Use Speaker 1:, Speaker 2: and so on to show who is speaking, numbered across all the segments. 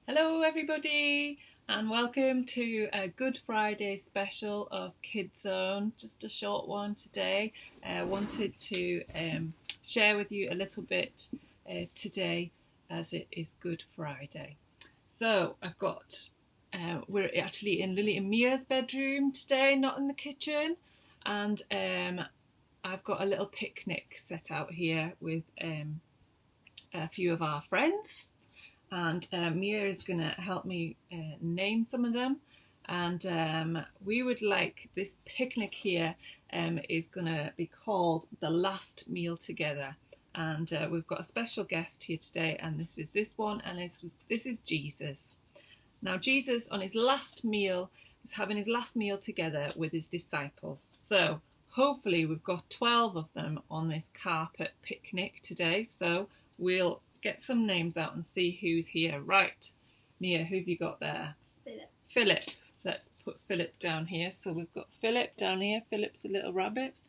Speaker 1: Hello everybody and welcome to a Good Friday special of Kidzone. Just a short one today. I wanted to share with you a little bit today as it is Good Friday. So I've got, we're actually in Lily and Mia's bedroom today, not in the kitchen. And I've got a little picnic set out here with a few of our friends. And Mia is going to help me name some of them. And we would like this picnic here is going to be called The Last Meal Together. And we've got a special guest here today, and this is this one, and this is Jesus. Now Jesus on his last meal is having his last meal together with his disciples. So hopefully we've got 12 of them on this carpet picnic today. So we'll get some names out and see who's here. Right, Mia, who have you got there? Philip. Let's put Philip down here. So we've got Philip down here. Philip's a little rabbit.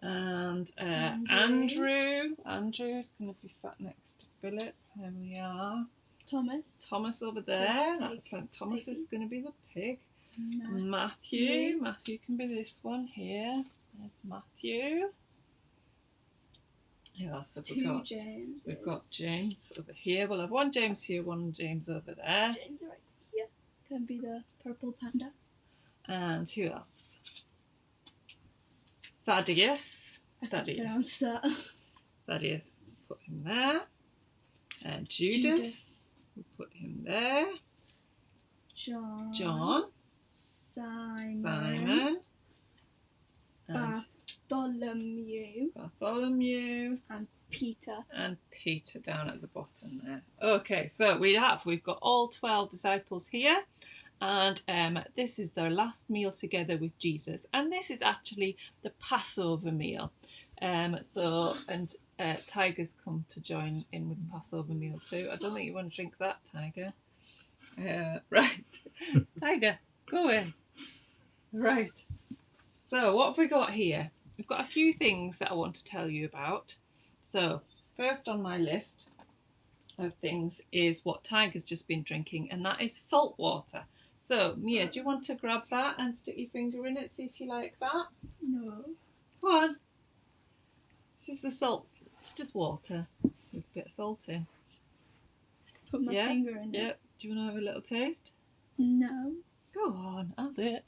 Speaker 1: And Andrew. Andrew's going to be sat next to Philip. There we are. Thomas over there. That's when Thomas is going to be the pig. Matthew. Matthew can be this one here. There's Matthew. Who else have we got?
Speaker 2: James.
Speaker 1: We've got James over here. We'll have one James here, one James over there.
Speaker 2: James right here. Can be the purple panda.
Speaker 1: And who else? Thaddeus.
Speaker 2: Pronounce that.
Speaker 1: Thaddeus, we'll put him there. And Judas. We'll put him there. John. Simon. And Bartholomew.
Speaker 2: And Peter.
Speaker 1: And Peter down at the bottom there. Okay, so we've got all 12 disciples here. And this is their last meal together with Jesus. And this is actually the Passover meal. Tiger's come to join in with the Passover meal too. I don't think you want to drink that, Tiger. Right. Tiger, go in. Right. So what have we got here? We've got a few things that I want to tell you about. So first on my list of things is what Tiger's just been drinking, and that is salt water. So Mia, do you want to grab that and stick your finger in it, see if you like that?
Speaker 2: No.
Speaker 1: Go on. This is the salt. It's just water with a bit of salt in.
Speaker 2: Put my finger in it.
Speaker 1: Yep. Do you want to have a little taste?
Speaker 2: No.
Speaker 1: Go on, I'll do it.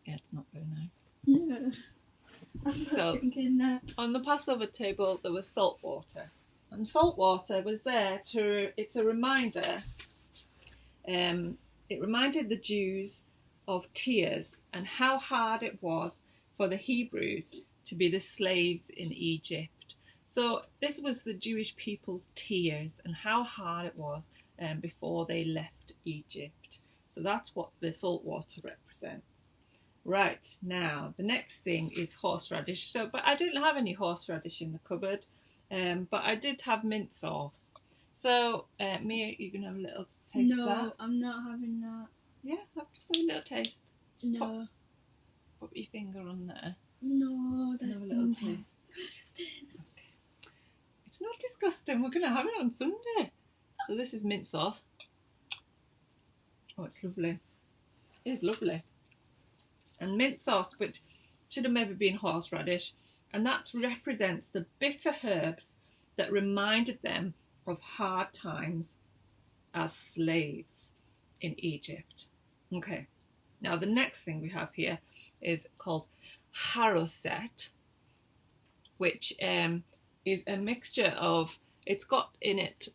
Speaker 1: Yeah, it's not very nice.
Speaker 2: No. I'm not drinking that.
Speaker 1: On the Passover table there was salt water. And salt water was there it's a reminder. It reminded the Jews of tears and how hard it was for the Hebrews to be the slaves in Egypt. So this was the Jewish people's tears and how hard it was before they left Egypt. So that's what the salt water represents. Right, now the next thing is horseradish. But I didn't have any horseradish in the cupboard, but I did have mint sauce. So Mia, you can have a little taste of that.
Speaker 2: No, I'm not having that.
Speaker 1: Yeah, just have a little taste. Just
Speaker 2: no.
Speaker 1: Pop your finger on there.
Speaker 2: No, that's
Speaker 1: have a little taste. Okay. It's not disgusting. We're going to have it on Sunday. So this is mint sauce. Oh, it's lovely. It is lovely. And mint sauce, which should have maybe been horseradish, and that represents the bitter herbs that reminded them of hard times as slaves in Egypt. Okay, now the next thing we have here is called Haroset, which is a mixture of, it's got in it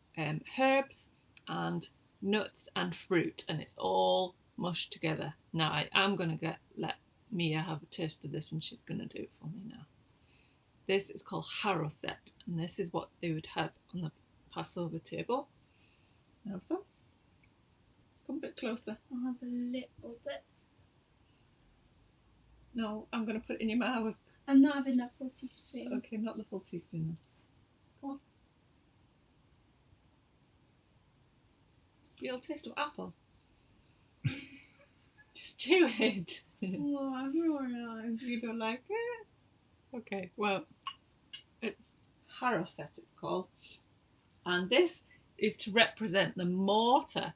Speaker 1: herbs and nuts and fruit, and it's all mushed together. Now I am going to let Mia have a taste of this, and she's going to do it for me now. This is called Haroset, and this is what they would have on the Passover table. Have some? Come a bit closer.
Speaker 2: I'll have a little bit.
Speaker 1: No, I'm going to put it in your mouth.
Speaker 2: I'm not having that full teaspoon.
Speaker 1: Okay, not the full teaspoon then. Come on. You'll taste of apple. Just chew it.
Speaker 2: Oh, I don't know.
Speaker 1: You don't like it? Okay, well, it's Haroset, it's called. And this is to represent the mortar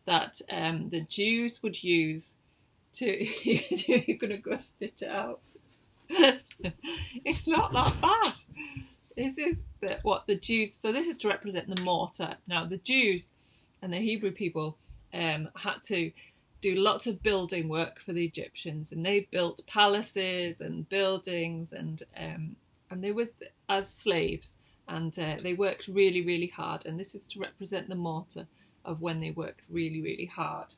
Speaker 1: that the Jews would use to... You're going to go spit it out. It's not that bad. This is what the Jews... So this is to represent the mortar. Now, the Jews and the Hebrew people had to do lots of building work for the Egyptians, and they built palaces and buildings, and they was as slaves, and they worked really, really hard. And this is to represent the mortar of when they worked really, really hard.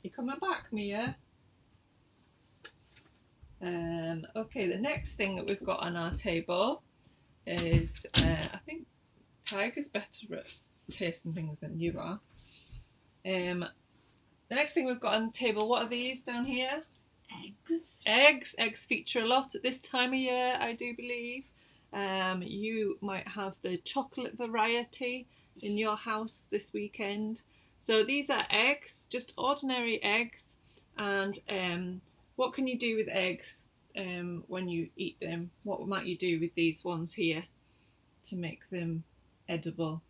Speaker 1: You coming back, Mia? Okay, the next thing that we've got on our table is, I think Tiger's better at tasting things than you are. The next thing we've got on the table, what are these down here?
Speaker 2: Eggs.
Speaker 1: Eggs feature a lot at this time of year, I do believe. You might have the chocolate variety in your house this weekend. So these are eggs, just ordinary eggs. And what can you do with eggs when you eat them? What might you do with these ones here to make them edible?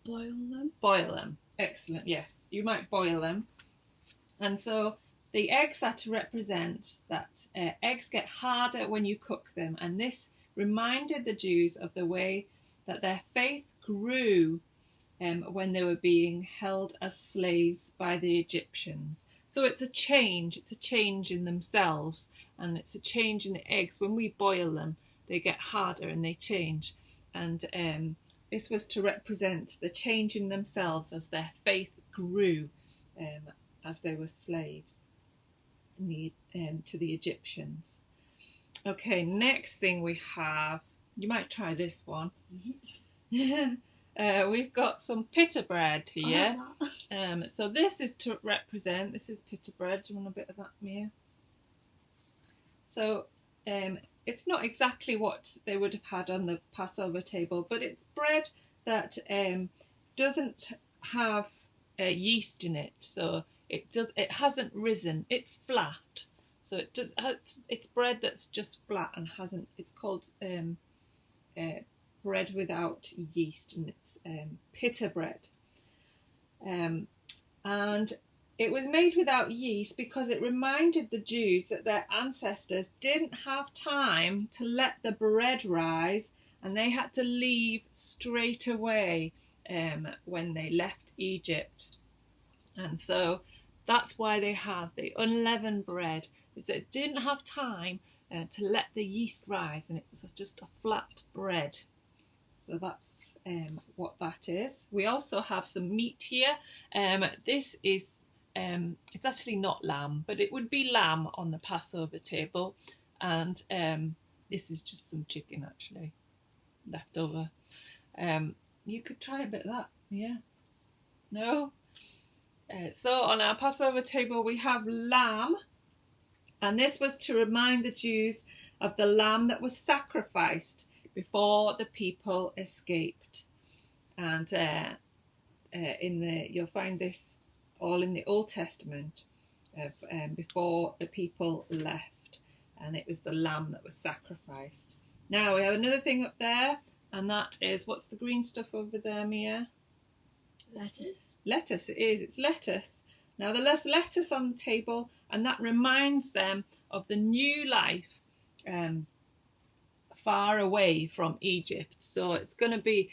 Speaker 2: Boil them.
Speaker 1: Boil them. Excellent, yes. You might boil them. And so the eggs are to represent that eggs get harder when you cook them. And this reminded the Jews of the way that their faith grew when they were being held as slaves by the Egyptians. So it's a change in themselves, and it's a change in the eggs. When we boil them, they get harder and they change. And this was to represent the change in themselves as their faith grew as they were slaves to the Egyptians. Okay, next thing we have, you might try this one. We've got some Pita Bread here. So this is to represent, this is Pita Bread. Do you want a bit of that, Mia? So it's not exactly what they would have had on the Passover table, but it's bread that doesn't have yeast in it. So it hasn't risen. It's flat. So it's bread that's just flat and hasn't. It's called bread without yeast, and it's Pita Bread. And it was made without yeast because it reminded the Jews that their ancestors didn't have time to let the bread rise, and they had to leave straight away when they left Egypt. And so that's why they have the unleavened bread, is that it didn't have time to let the yeast rise, and it was just a flat bread. So that's what that is. We also have some meat here. This is, it's actually not lamb, but it would be lamb on the Passover table. And this is just some chicken, actually, left over. You could try a bit of that, yeah? No? So on our Passover table we have lamb. And this was to remind the Jews of the lamb that was sacrificed before the people escaped. And you'll find this all in the Old Testament of before the people left, and it was the lamb that was sacrificed. Now we have another thing up there, and that is, what's the green stuff over there, Mia?
Speaker 2: Lettuce.
Speaker 1: Lettuce, it is. It's lettuce. Now there's lettuce on the table, and that reminds them of the new life far away from Egypt. So it's going to be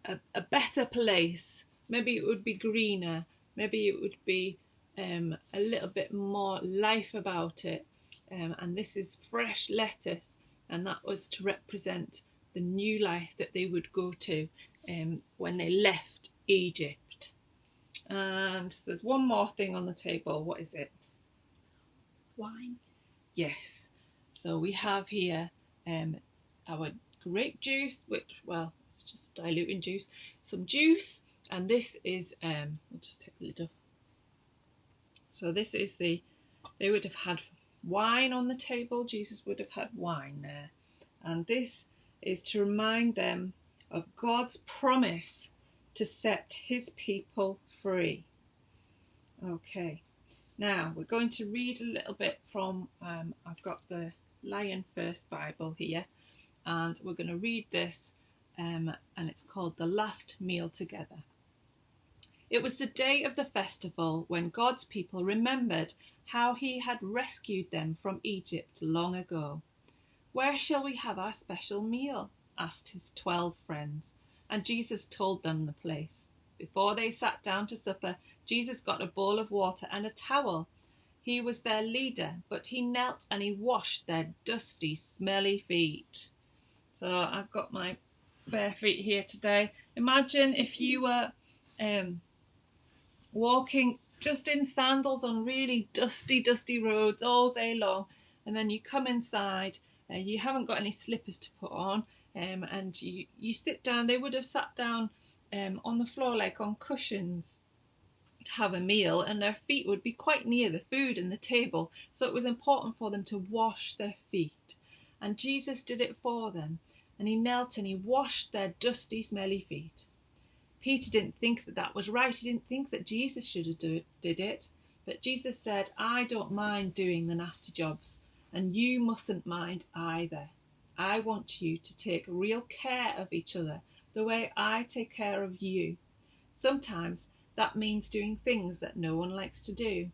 Speaker 1: a better place. Maybe it would be greener. Maybe it would be a little bit more life about it. And this is fresh lettuce, and that was to represent the new life that they would go to when they left Egypt. And there's one more thing on the table. What is it?
Speaker 2: Wine.
Speaker 1: Yes. So we have here our grape juice, which, well, it's just diluting juice. Some juice, and this is, we'll just take the lid off. So this is they would have had wine on the table. Jesus would have had wine there. And this is to remind them of God's promise to set his people free. Okay, now we're going to read a little bit from, I've got the Lion First Bible here, and we're going to read this and it's called The Last Meal Together. It was the day of the festival when God's people remembered how he had rescued them from Egypt long ago. "Where shall we have our special meal?" asked his 12 friends, and Jesus told them the place. Before they sat down to supper, Jesus got a bowl of water and a towel. He was their leader, but he knelt and he washed their dusty, smelly feet. So I've got my bare feet here today. Imagine if you were walking just in sandals on really dusty roads all day long, and then you come inside, you haven't got any slippers to put on, and you sit down. They would have sat down on the floor like on cushions to have a meal, and their feet would be quite near the food and the table, so it was important for them to wash their feet. And Jesus did it for them, and he knelt and he washed their dusty, smelly feet. Peter didn't think that was right. He didn't think that Jesus should have did it. But Jesus said, "I don't mind doing the nasty jobs, and you mustn't mind either. I want you to take real care of each other, the way I take care of you. Sometimes that means doing things that no one likes to do."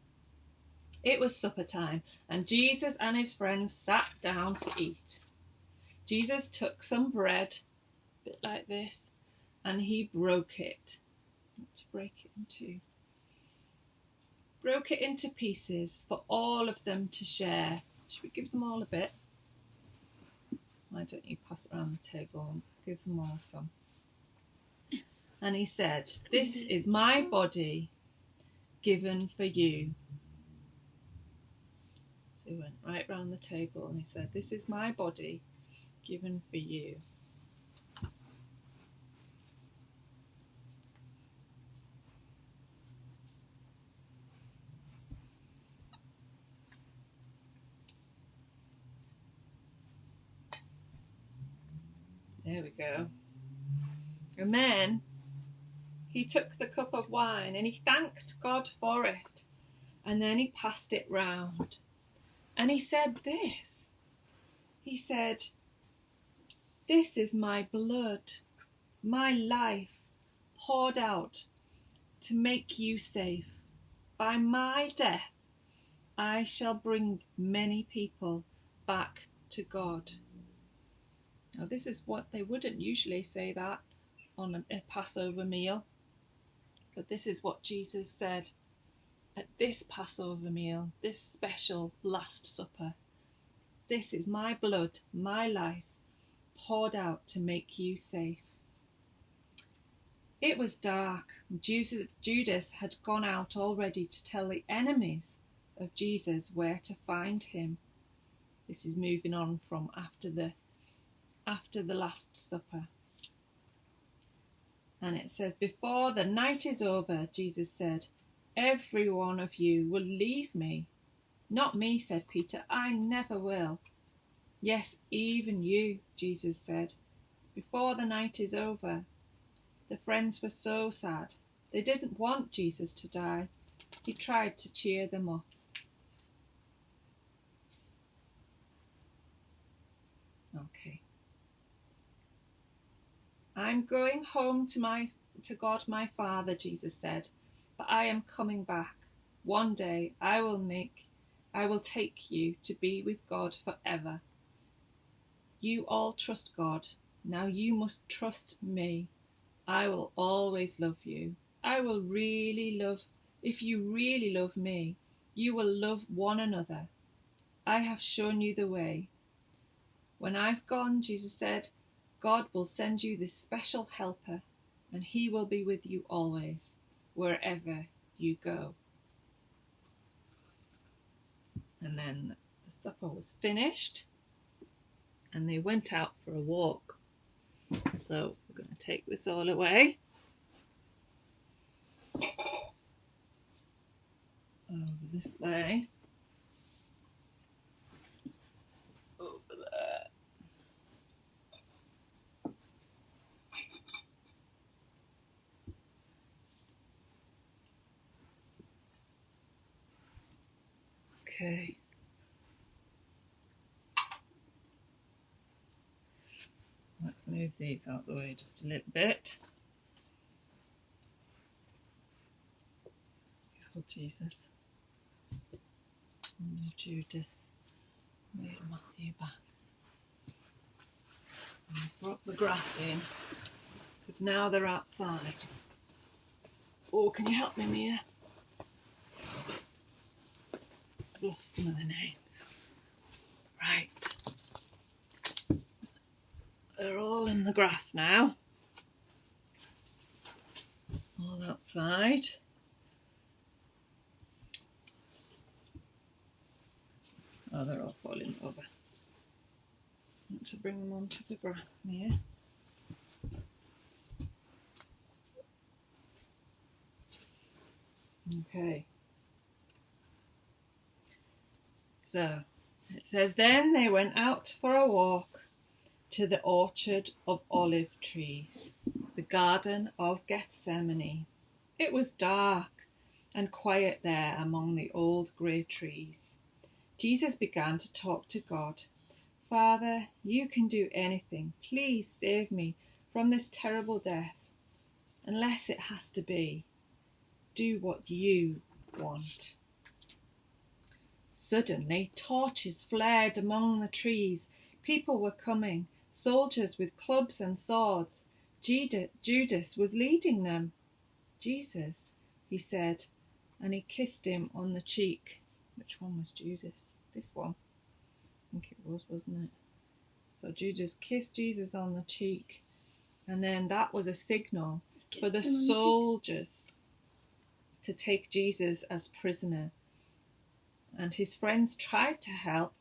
Speaker 1: It was supper time, and Jesus and his friends sat down to eat. Jesus took some bread, a bit like this, and he broke it. Let's break it in two. Broke it into pieces for all of them to share. Should we give them all a bit? Why don't you pass it around the table and give them all some? And he said, "This is my body given for you." So he went right round the table and he said, "This is my body given for you." There we go. And then he took the cup of wine and he thanked God for it. And then he passed it round. And he said this. He said, "This is my blood, my life poured out to make you safe. By my death, I shall bring many people back to God." Now, this is what they wouldn't usually say that on a Passover meal. But this is what Jesus said at this Passover meal, this special Last Supper. "This is my blood, my life, poured out to make you safe." It was dark. Judas had gone out already to tell the enemies of Jesus where to find him. This is moving on from after the Last Supper. And it says, "Before the night is over," Jesus said, "every one of you will leave me." "Not me," said Peter. "I never will." "Yes, even you," Jesus said. "Before the night is over." The friends were so sad. They didn't want Jesus to die. He tried to cheer them up. Okay. "I'm going home to God my Father," Jesus said, "but I am coming back. One day I will take you to be with God forever. You all trust God. Now you must trust me. I will always love you. If you really love me, you will love one another. I have shown you the way. When I've gone," Jesus said, "God will send you this special helper, and he will be with you always, wherever you go." And then the supper was finished, and they went out for a walk. So we're going to take this all away. Over this way. Over there. Okay. Let's Let's move these out the way just a little bit. Oh, Jesus. Oh, Judas. Made Matthew back. And brought the grass in, because now they're outside. Oh, can you help me, Mia? I've lost some of the names. Right. They're all in the grass now. All outside. Oh, they're all falling over. I want to bring them onto the grass, Mia. Okay. So, it says, then they went out for a walk to the orchard of olive trees, the garden of Gethsemane. It was dark and quiet there among the old grey trees. Jesus began to talk to God. Father, you can do anything. Please save me from this terrible death. Unless it has to be, do what you want. Suddenly, torches flared among the trees. People were coming, soldiers with clubs and swords. Judas was leading them. Jesus, he said, and he kissed him on the cheek. Which one was Judas? This one. I think it was, wasn't it? So Judas kissed Jesus on the cheek, and then that was a signal for the soldiers to take Jesus as prisoner. And his friends tried to help,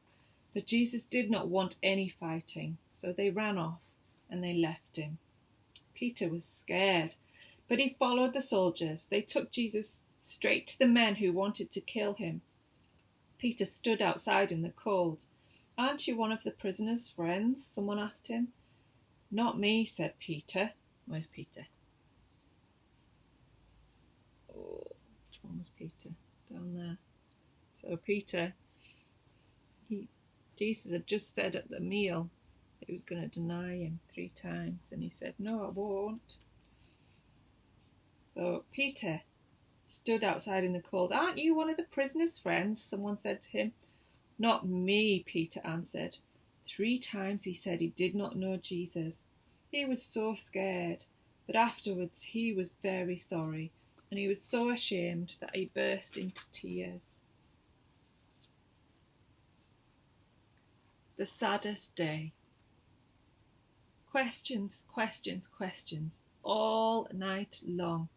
Speaker 1: but Jesus did not want any fighting, so they ran off and they left him. Peter was scared, but he followed the soldiers. They took Jesus straight to the men who wanted to kill him. Peter stood outside in the cold. Aren't you one of the prisoner's friends? Someone asked him. Not me, said Peter. Where's Peter? Oh, which one was Peter? Down there. So Peter, Jesus had just said at the meal that he was going to deny him 3 times, and he said, no, I won't. So Peter stood outside in the cold. Aren't you one of the prisoner's friends? Someone said to him. Not me, Peter answered. 3 times he said he did not know Jesus. He was so scared, but afterwards he was very sorry, and he was so ashamed that he burst into tears. The saddest day. Questions, questions, questions, all night long.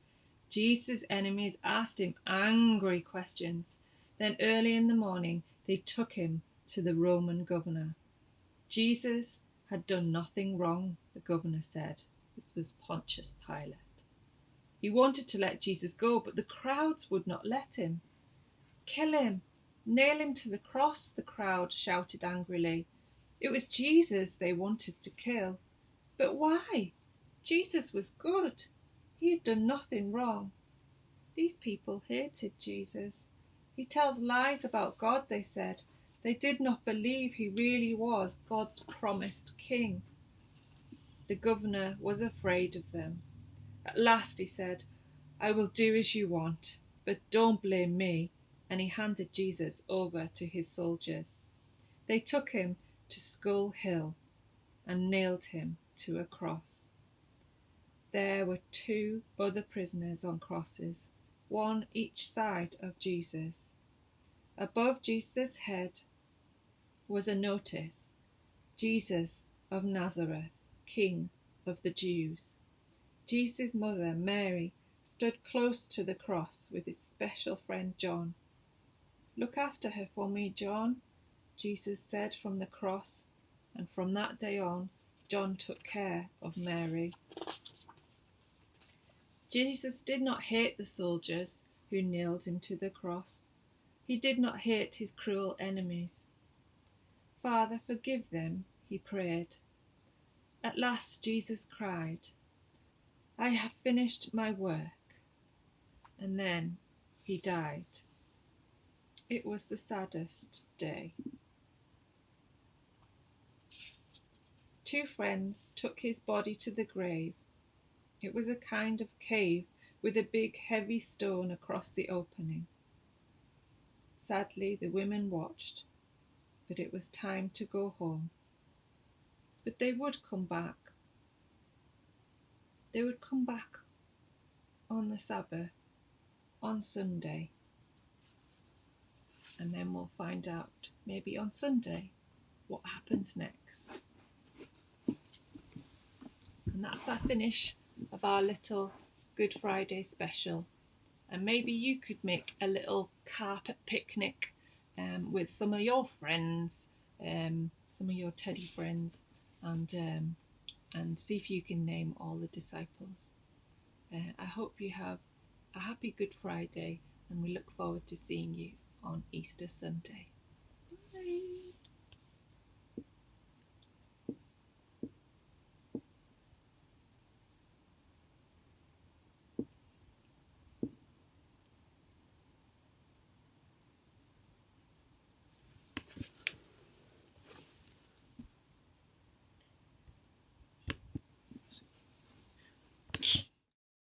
Speaker 1: Jesus' enemies asked him angry questions. Then early in the morning, they took him to the Roman governor. Jesus had done nothing wrong, the governor said. This was Pontius Pilate. He wanted to let Jesus go, but the crowds would not let him. Kill him! Nail him to the cross, the crowd shouted angrily. It was Jesus they wanted to kill. But why? Jesus was good. He had done nothing wrong. These people hated Jesus. He tells lies about God, they said. They did not believe he really was God's promised king. The governor was afraid of them. At last he said, I will do as you want, but don't blame me. And he handed Jesus over to his soldiers. They took him to Skull Hill and nailed him to a cross. There were 2 other prisoners on crosses, one each side of Jesus. Above Jesus' head was a notice, Jesus of Nazareth, King of the Jews. Jesus' mother, Mary, stood close to the cross with his special friend John. Look after her for me, John, Jesus said from the cross, and from that day on, John took care of Mary. Jesus did not hate the soldiers who nailed him to the cross. He did not hate his cruel enemies. Father, forgive them, he prayed. At last Jesus cried, I have finished my work. And then he died. It was the saddest day. two friends took his body to the grave. It was a kind of cave with a big heavy stone across the opening. Sadly, the women watched, but it was time to go home. But they would come back. They would come back on the Sabbath, on Sunday. And then we'll find out, maybe on Sunday, what happens next. And that's our finish of our little Good Friday special. And maybe you could make a little carpet picnic with some of your friends, some of your teddy friends, and see if you can name all the disciples. I hope you have a happy Good Friday, and we look forward to seeing you on Easter Sunday. Bye.